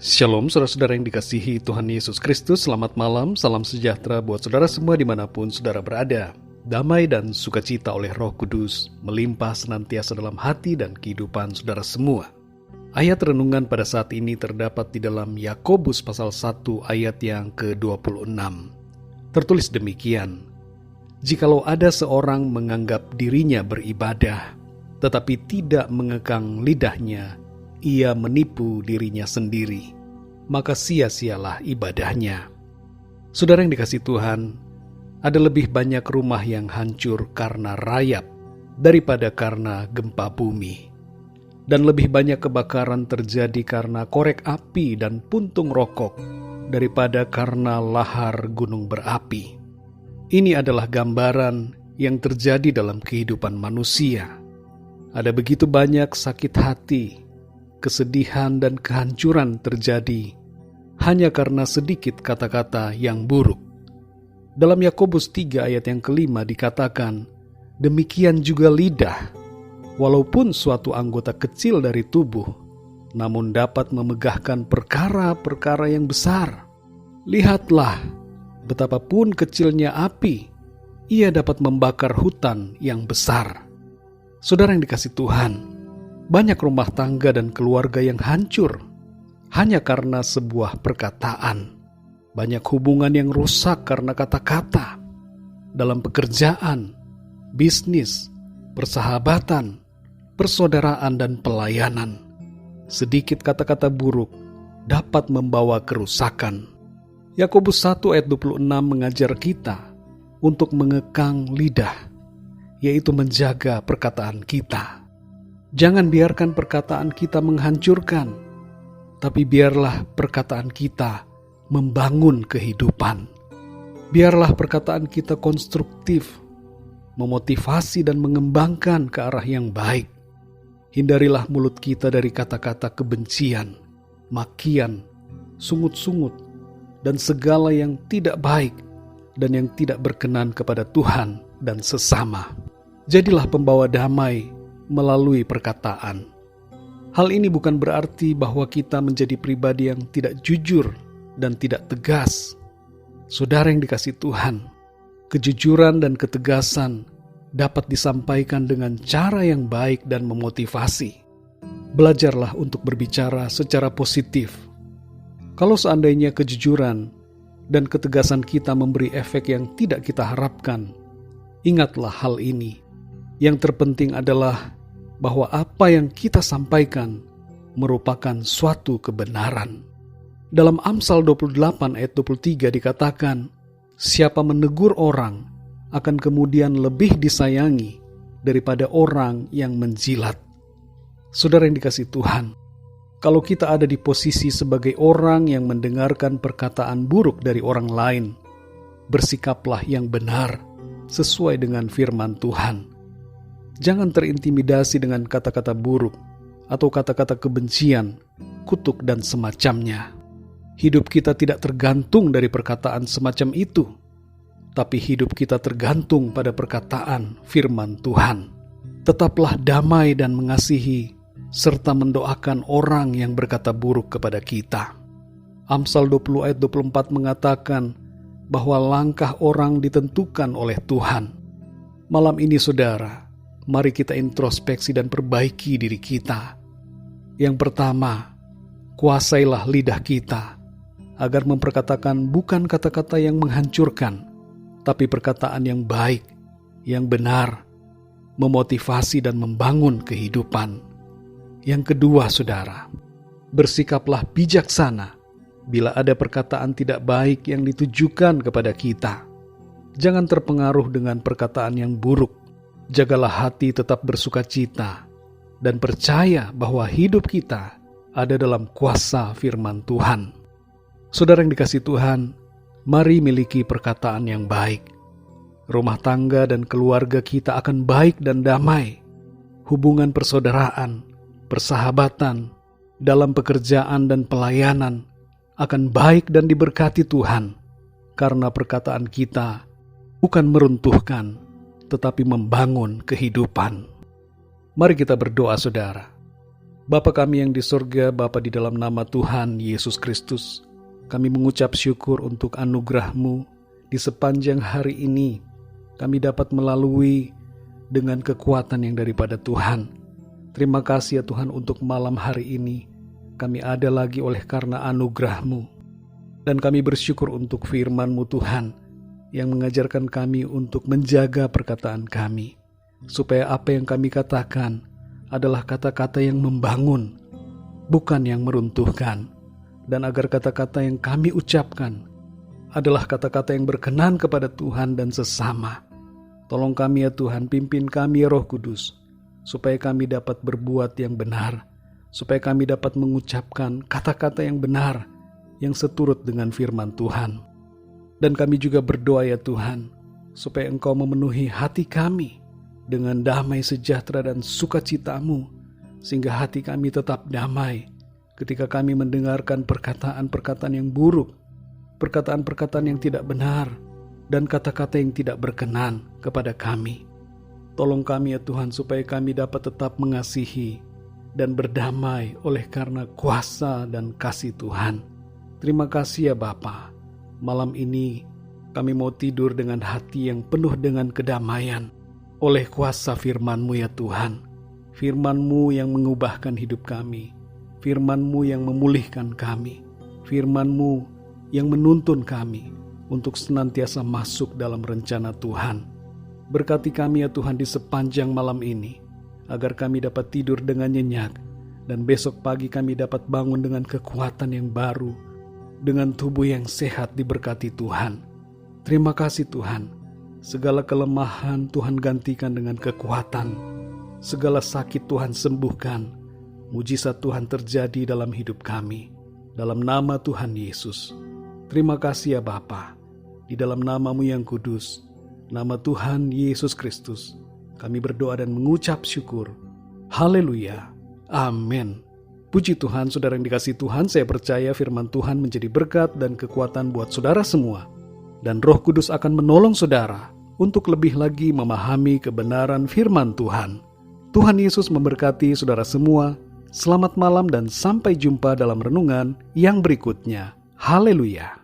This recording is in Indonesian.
Shalom saudara-saudara yang dikasihi Tuhan Yesus Kristus. Selamat malam, salam sejahtera buat saudara semua dimanapun saudara berada. Damai dan sukacita oleh Roh Kudus melimpah senantiasa dalam hati dan kehidupan saudara semua. Ayat renungan pada saat ini terdapat di dalam Yakobus pasal 1 ayat yang ke-26. Tertulis demikian: Jikalau ada seorang menganggap dirinya beribadah, tetapi tidak mengekang lidahnya, ia menipu dirinya sendiri, maka sia-sialah ibadahnya. Saudara yang dikasihi Tuhan, ada lebih banyak rumah yang hancur karena rayap daripada karena gempa bumi. Dan lebih banyak kebakaran terjadi karena korek api dan puntung rokok daripada karena lahar gunung berapi. Ini adalah gambaran yang terjadi dalam kehidupan manusia. Ada begitu banyak sakit hati, kesedihan dan kehancuran terjadi hanya karena sedikit kata-kata yang buruk. Dalam Yakobus 3 ayat yang ke-5 dikatakan, demikian juga lidah, walaupun suatu anggota kecil dari tubuh, namun dapat memegahkan perkara-perkara yang besar. Lihatlah, betapapun kecilnya api, ia dapat membakar hutan yang besar. Saudara yang dikasihi Tuhan, banyak rumah tangga dan keluarga yang hancur hanya karena sebuah perkataan. Banyak hubungan yang rusak karena kata-kata. Dalam pekerjaan, bisnis, persahabatan, persaudaraan dan pelayanan, sedikit kata-kata buruk dapat membawa kerusakan. Yakobus 1 ayat 26 mengajar kita untuk mengekang lidah, yaitu menjaga perkataan kita. Jangan biarkan perkataan kita menghancurkan, tapi biarlah perkataan kita membangun kehidupan. Biarlah perkataan kita konstruktif, memotivasi dan mengembangkan ke arah yang baik. Hindarilah mulut kita dari kata-kata kebencian, makian, sungut-sungut, dan segala yang tidak baik dan yang tidak berkenan kepada Tuhan dan sesama. Jadilah pembawa damai melalui perkataan. Hal ini bukan berarti bahwa kita menjadi pribadi yang tidak jujur dan tidak tegas. Saudara yang dikasihi Tuhan, kejujuran dan ketegasan dapat disampaikan dengan cara yang baik dan memotivasi. Belajarlah untuk berbicara secara positif. Kalau seandainya kejujuran dan ketegasan kita memberi efek yang tidak kita harapkan, ingatlah hal ini. Yang terpenting adalah bahwa apa yang kita sampaikan merupakan suatu kebenaran. Dalam Amsal 28 ayat 23 dikatakan, siapa menegur orang akan kemudian lebih disayangi daripada orang yang menjilat. Saudara yang dikasihi Tuhan, kalau kita ada di posisi sebagai orang yang mendengarkan perkataan buruk dari orang lain, bersikaplah yang benar sesuai dengan firman Tuhan. Jangan terintimidasi dengan kata-kata buruk atau kata-kata kebencian, kutuk dan semacamnya. Hidup kita tidak tergantung dari perkataan semacam itu, tapi hidup kita tergantung pada perkataan firman Tuhan. Tetaplah damai dan mengasihi, serta mendoakan orang yang berkata buruk kepada kita. Amsal 20 ayat 24 mengatakan bahwa langkah orang ditentukan oleh Tuhan. Malam ini saudara, mari kita introspeksi dan perbaiki diri kita. Yang pertama, kuasailah lidah kita agar memperkatakan bukan kata-kata yang menghancurkan, tapi perkataan yang baik, yang benar, memotivasi dan membangun kehidupan. Yang kedua, saudara, bersikaplah bijaksana bila ada perkataan tidak baik yang ditujukan kepada kita. Jangan terpengaruh dengan perkataan yang buruk. Jagalah hati tetap bersukacita dan percaya bahwa hidup kita ada dalam kuasa firman Tuhan. Saudara yang dikasihi Tuhan, mari miliki perkataan yang baik. Rumah tangga dan keluarga kita akan baik dan damai. Hubungan persaudaraan, persahabatan, dalam pekerjaan dan pelayanan akan baik dan diberkati Tuhan, karena perkataan kita bukan meruntuhkan, tetapi membangun kehidupan. Mari kita berdoa, saudara. Bapa kami yang di surga, Bapa, di dalam nama Tuhan Yesus Kristus, kami mengucap syukur untuk anugerah-Mu di sepanjang hari ini. Kami dapat melalui dengan kekuatan yang daripada Tuhan. Terima kasih ya Tuhan untuk malam hari ini. Kami ada lagi oleh karena anugerah-Mu. Dan kami bersyukur untuk firman-Mu Tuhan, yang mengajarkan kami untuk menjaga perkataan kami, supaya apa yang kami katakan adalah kata-kata yang membangun, bukan yang meruntuhkan. Dan agar kata-kata yang kami ucapkan adalah kata-kata yang berkenan kepada Tuhan dan sesama. Tolong kami ya Tuhan, pimpin kami ya Roh Kudus, supaya kami dapat berbuat yang benar, supaya kami dapat mengucapkan kata-kata yang benar, yang seturut dengan firman Tuhan. Dan kami juga berdoa ya Tuhan, supaya Engkau memenuhi hati kami dengan damai sejahtera dan sukacita-Mu, sehingga hati kami tetap damai ketika kami mendengarkan perkataan-perkataan yang buruk, perkataan-perkataan yang tidak benar, dan kata-kata yang tidak berkenan kepada kami. Tolong kami ya Tuhan, supaya kami dapat tetap mengasihi dan berdamai oleh karena kuasa dan kasih Tuhan. Terima kasih ya Bapa. Malam ini kami mau tidur dengan hati yang penuh dengan kedamaian oleh kuasa firman-Mu ya Tuhan. Firman-Mu yang mengubahkan hidup kami, firman-Mu yang memulihkan kami, firman-Mu yang menuntun kami untuk senantiasa masuk dalam rencana Tuhan. Berkati kami ya Tuhan di sepanjang malam ini, agar kami dapat tidur dengan nyenyak, dan besok pagi kami dapat bangun dengan kekuatan yang baru, dengan tubuh yang sehat diberkati Tuhan. Terima kasih Tuhan. Segala kelemahan Tuhan gantikan dengan kekuatan. Segala sakit Tuhan sembuhkan. Mujizat Tuhan terjadi dalam hidup kami. Dalam nama Tuhan Yesus. Terima kasih ya Bapa. Di dalam nama-Mu yang kudus, nama Tuhan Yesus Kristus, kami berdoa dan mengucap syukur. Haleluya. Amin. Puji Tuhan, saudara yang dikasihi Tuhan, saya percaya firman Tuhan menjadi berkat dan kekuatan buat saudara semua. Dan Roh Kudus akan menolong saudara untuk lebih lagi memahami kebenaran firman Tuhan. Tuhan Yesus memberkati saudara semua. Selamat malam dan sampai jumpa dalam renungan yang berikutnya. Haleluya.